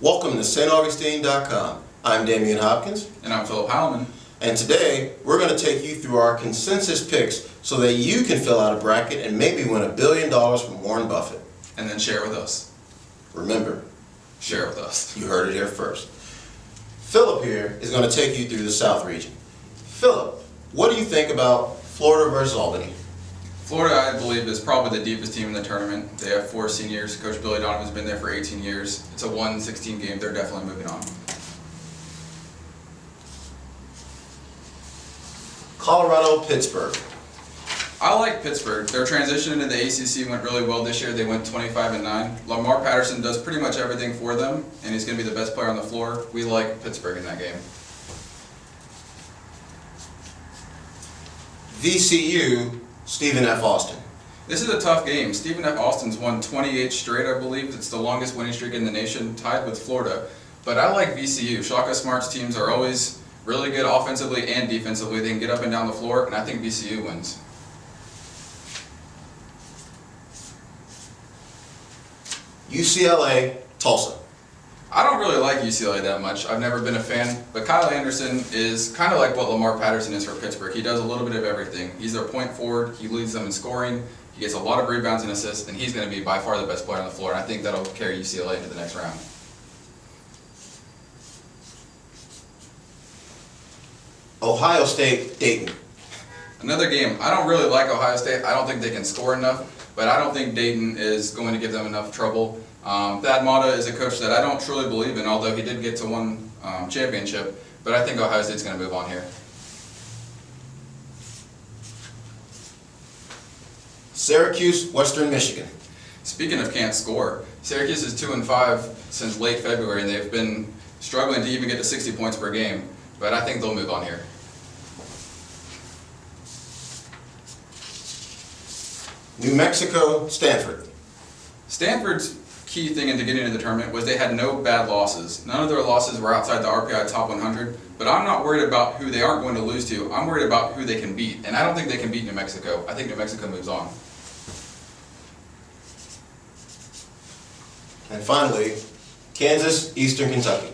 Welcome to StAugustine.com. I'm Damian Hopkins. And I'm Phillip Heilman. And today, we're going to take you through our consensus picks so that you can fill out a bracket and maybe win $1 billion from Warren Buffett. And then share with us. Remember, share with us. You heard it here first. Phillip here is going to take you through the South region. Phillip, what do you think about Florida versus Albany? Florida, I believe, is probably the deepest team in the tournament. They have 4 seniors. Coach Billy Donovan's been there for 18 years. It's a 1-16 game. They're definitely moving on. Colorado, Pittsburgh. I like Pittsburgh. Their transition into the ACC went really well this year. They went 25-9. Lamar Patterson does pretty much everything for them, and he's going to be the best player on the floor. We like Pittsburgh in that game. VCU, Stephen F. Austin. This is a tough game. Stephen F. Austin's won 28 straight, I believe. It's the longest winning streak in the nation, tied with Florida. But I like VCU. Shaka Smart's teams are always really good offensively and defensively. They can get up and down the floor, and I think VCU wins. UCLA, Tulsa. I don't really like UCLA that much. I've never been a fan, but Kyle Anderson is kind of like what Lamar Patterson is for Pittsburgh. He does a little bit of everything. He's their point forward. He leads them in scoring. He gets a lot of rebounds and assists, and he's going to be by far the best player on the floor, and I think that'll carry UCLA into the next round. Ohio State, Dayton. Another game. I don't really like Ohio State. I don't think they can score enough, but I don't think Dayton is going to give them enough trouble. Thad Matta is a coach that I don't truly believe in, although he did get to one championship, but I think Ohio State's going to move on here. Syracuse, Western Michigan. Speaking of can't score, Syracuse is 2-5 since late February, and they've been struggling to even get to 60 points per game, but I think they'll move on here. New Mexico, Stanford. Stanford's key thing into getting into the tournament was they had no bad losses. None of their losses were outside the RPI top 100, but I'm not worried about who they aren't going to lose to. I'm worried about who they can beat, and I don't think they can beat New Mexico. I think New Mexico moves on. And finally, Kansas, Eastern Kentucky.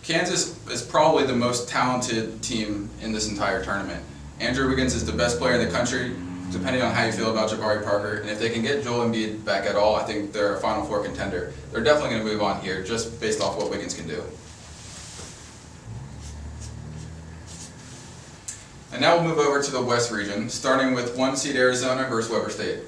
Kansas is probably the most talented team in this entire tournament. Andrew Wiggins is the best player in the country, depending on how you feel about Jabari Parker. And if they can get Joel Embiid back at all, I think they're a Final Four contender. They're definitely going to move on here, just based off what Wiggins can do. And now we'll move over to the West region, starting with 1 seed Arizona versus Weber State.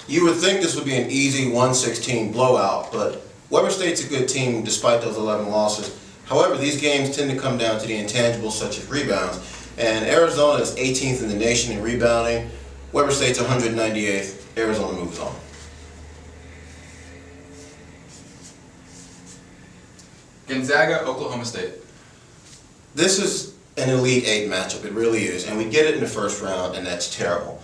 You would think this would be an easy 1-16 blowout, but Weber State's a good team despite those 11 losses. However, these games tend to come down to the intangibles such as rebounds. And Arizona is 18th in the nation in rebounding. Weber State's 198th. Arizona moves on. Gonzaga, Oklahoma State. This is an Elite 8 matchup. It really is. And we get it in the first round, and that's terrible.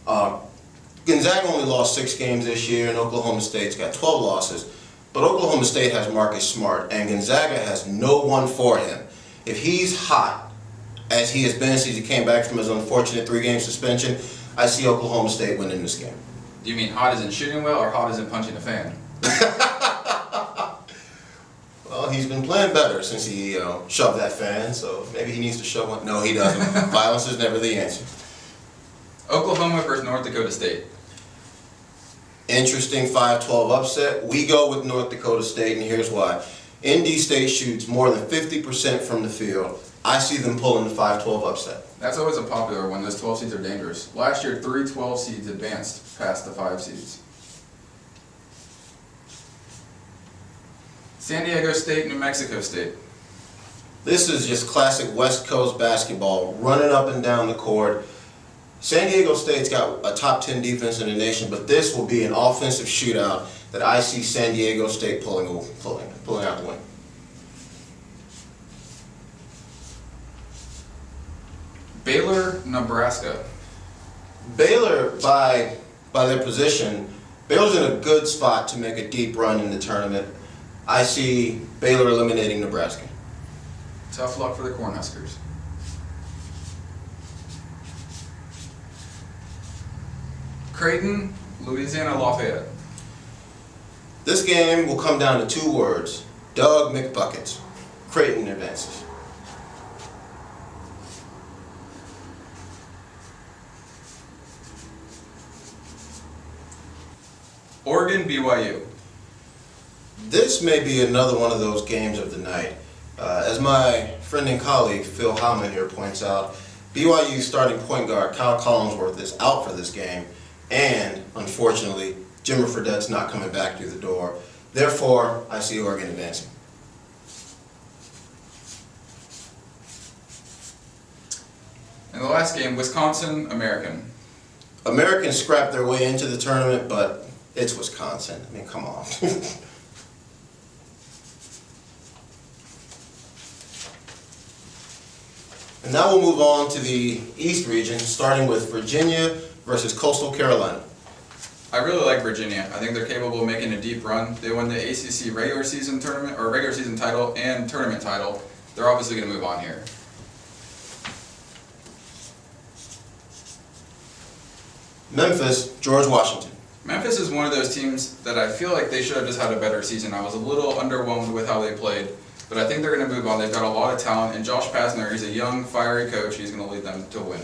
Gonzaga only lost 6 games this year, and Oklahoma State's got 12 losses. But Oklahoma State has Marcus Smart, and Gonzaga has no one for him. If he's hot, as he has been since he came back from his unfortunate 3-game suspension, I see Oklahoma State winning this game. Do you mean hot as in shooting well, or hot as in punching a fan? Well, he's been playing better since he shoved that fan, so maybe he needs to shove one. No, he doesn't. Violence is never the answer. Oklahoma versus North Dakota State. Interesting 5-12 upset. We go with North Dakota State, and here's why. ND State shoots more than 50% from the field. I see them pulling the 5-12 upset. That's always a popular one. Those 12 seeds are dangerous. Last year, 3 12 seeds advanced past the 5 seeds. San Diego State, New Mexico State. This is just classic West Coast basketball, running up and down the court. San Diego State's got a top 10 defense in the nation, but this will be an offensive shootout that I see San Diego State pulling out the win. Baylor, Nebraska. Baylor, by their position, Baylor's in a good spot to make a deep run in the tournament. I see Baylor eliminating Nebraska. Tough luck for the Cornhuskers. Creighton, Louisiana Lafayette. This game will come down to 2 words: Doug McBuckets. Creighton advances. Oregon, BYU. This may be another one of those games of the night. As my friend and colleague Phil Heilman here points out, BYU starting point guard Kyle Collinsworth is out for this game, and unfortunately, Jimmer Fredette's not coming back through the door. Therefore, I see Oregon advancing. In the last game, Wisconsin, American. Americans scrapped their way into the tournament, but it's Wisconsin. I mean, come on. And now we'll move on to the East region, starting with Virginia versus Coastal Carolina. I really like Virginia. I think they're capable of making a deep run. They won the ACC regular season tournament, or regular season title and tournament title. They're obviously going to move on here. Memphis, George Washington. Memphis is one of those teams that I feel like they should have just had a better season. I was a little underwhelmed with how they played, but I think they're going to move on. They've got a lot of talent, and Josh Pastner, he's a young, fiery coach. He's going to lead them to win.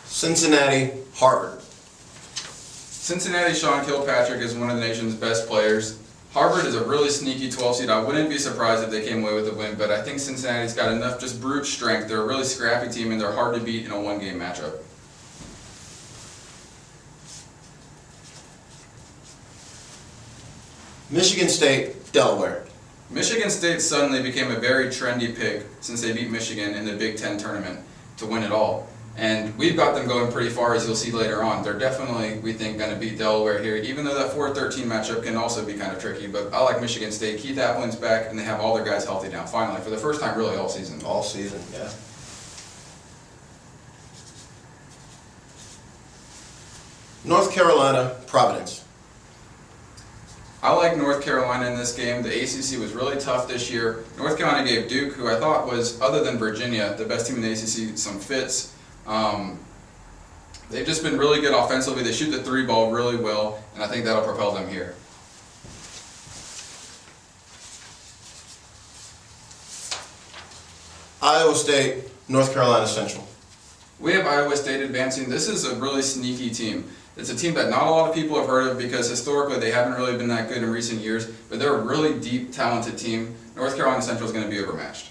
Cincinnati, Harvard. Cincinnati, Sean Kilpatrick is one of the nation's best players. Harvard is a really sneaky 12 seed. I wouldn't be surprised if they came away with a win, but I think Cincinnati's got enough just brute strength. They're a really scrappy team, and they're hard to beat in a one-game matchup. Michigan State, Delaware. Michigan State suddenly became a very trendy pick since they beat Michigan in the Big Ten tournament to win it all. And we've got them going pretty far, as you'll see later on. They're definitely, we think, going to beat Delaware here, even though that 4-13 matchup can also be kind of tricky. But I like Michigan State. Keith Applin's back, and they have all their guys healthy now, finally, for the first time really all season. All season, yeah. North Carolina, Providence. I like North Carolina in this game. The ACC was really tough this year. North Carolina gave Duke, who I thought was, other than Virginia, the best team in the ACC, some fits. They've just been really good offensively. They shoot the three ball really well, and I think that'll propel them here. Iowa State, North Carolina Central. We have Iowa State advancing. This is a really sneaky team. It's a team that not a lot of people have heard of because historically they haven't really been that good in recent years, but they're a really deep, talented team. North Carolina Central is going to be overmatched.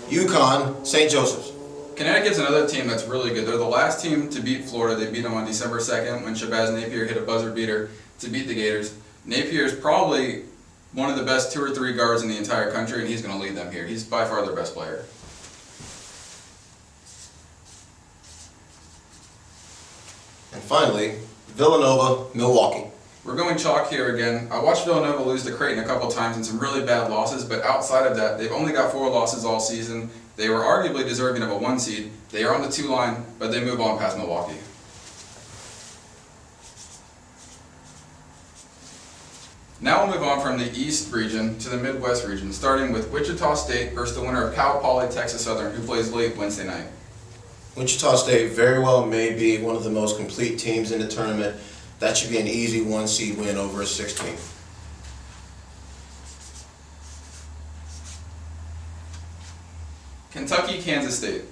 UConn, St. Joseph's. Connecticut's another team that's really good. They're the last team to beat Florida. They beat them on December 2nd when Shabazz Napier hit a buzzer beater to beat the Gators. Napier is probably one of the best 2 or 3 guards in the entire country, and he's going to lead them here. He's by far their best player. And finally, Villanova, Milwaukee. We're going chalk here again. I watched Villanova lose to Creighton a couple times in some really bad losses, but outside of that, they've only got 4 losses all season. They were arguably deserving of a 1 seed. They are on the 2 line, but they move on past Milwaukee. Now we'll move on from the East region to the Midwest region, starting with Wichita State versus the winner of Cal Poly Texas Southern, who plays late Wednesday night. Wichita State very well may be one of the most complete teams in the tournament. That should be an easy 1 seed win over a 16. Kentucky, Kansas State.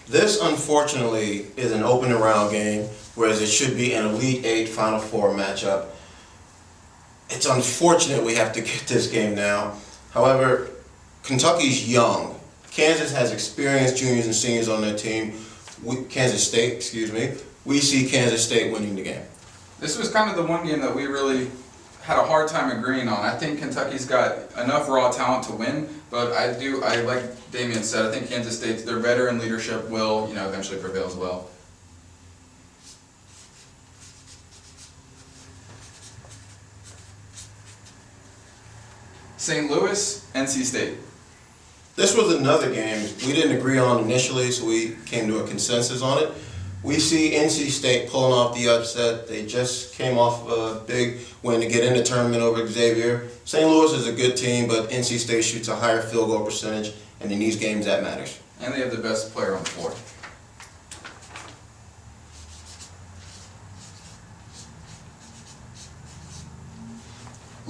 This, unfortunately, is an open and round game, whereas it should be an Elite 8 Final Four matchup. It's unfortunate we have to get this game now. However, Kentucky's young. Kansas has experienced juniors and seniors on their team. Kansas State, excuse me. We see Kansas State winning the game. This was kind of the one game that we really had a hard time agreeing on. I think Kentucky's got enough raw talent to win, but I like Damian said, I think Kansas State's, their veteran leadership will, eventually prevail as well. St. Louis, NC State. This was another game we didn't agree on initially, so we came to a consensus on it. We see NC State pulling off the upset. They just came off a big win to get in the tournament over Xavier. St. Louis is a good team, but NC State shoots a higher field goal percentage, and in these games that matters. And they have the best player on the floor.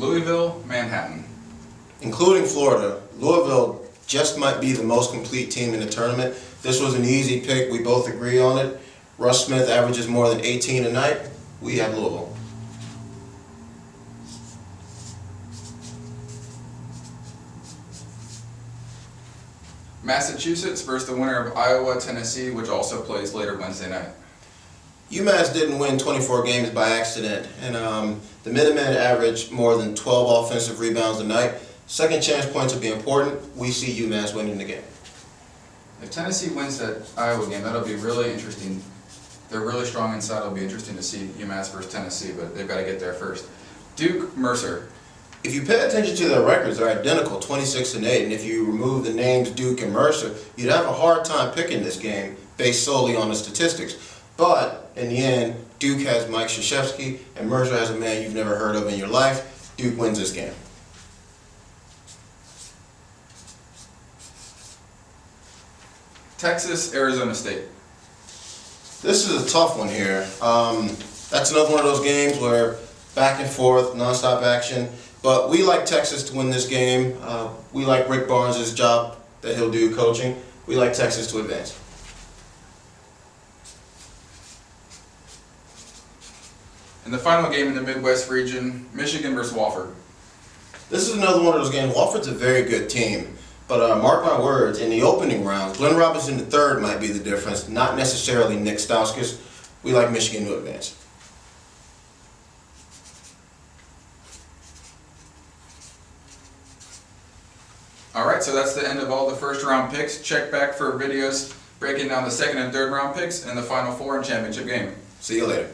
Louisville, Manhattan. Including Florida, Louisville just might be the most complete team in the tournament. This was an easy pick. We both agree on it. Russ Smith averages more than 18 a night. We have Louisville. Massachusetts versus the winner of Iowa, Tennessee, which also plays later Wednesday night. UMass didn't win 24 games by accident, and the Minutemen average more than 12 offensive rebounds a night. Second chance points will be important. We see UMass winning the game. If Tennessee wins that Iowa game, that'll be really interesting. They're really strong inside. It'll be interesting to see UMass versus Tennessee, but they've got to get there first. Duke, Mercer. If you pay attention to their records, they're identical, 26 and 8. And if you remove the names Duke and Mercer, you'd have a hard time picking this game based solely on the statistics. But in the end, Duke has Mike Krzyzewski, and Mercer has a man you've never heard of in your life. Duke wins this game. Texas, Arizona State. This is a tough one here. That's another one of those games where back and forth, nonstop action. But we like Texas to win this game. We like Rick Barnes' job that he'll do coaching. We like Texas to advance. And the final game in the Midwest region, Michigan versus Wofford. This is another one of those games. Wofford's a very good team. But mark my words, in the opening round, Glenn Robinson III might be the difference, not necessarily Nick Stauskas. We like Michigan to advance. Alright, so that's the end of all the first round picks. Check back for videos breaking down the second and third round picks and the final four and championship game. See you later.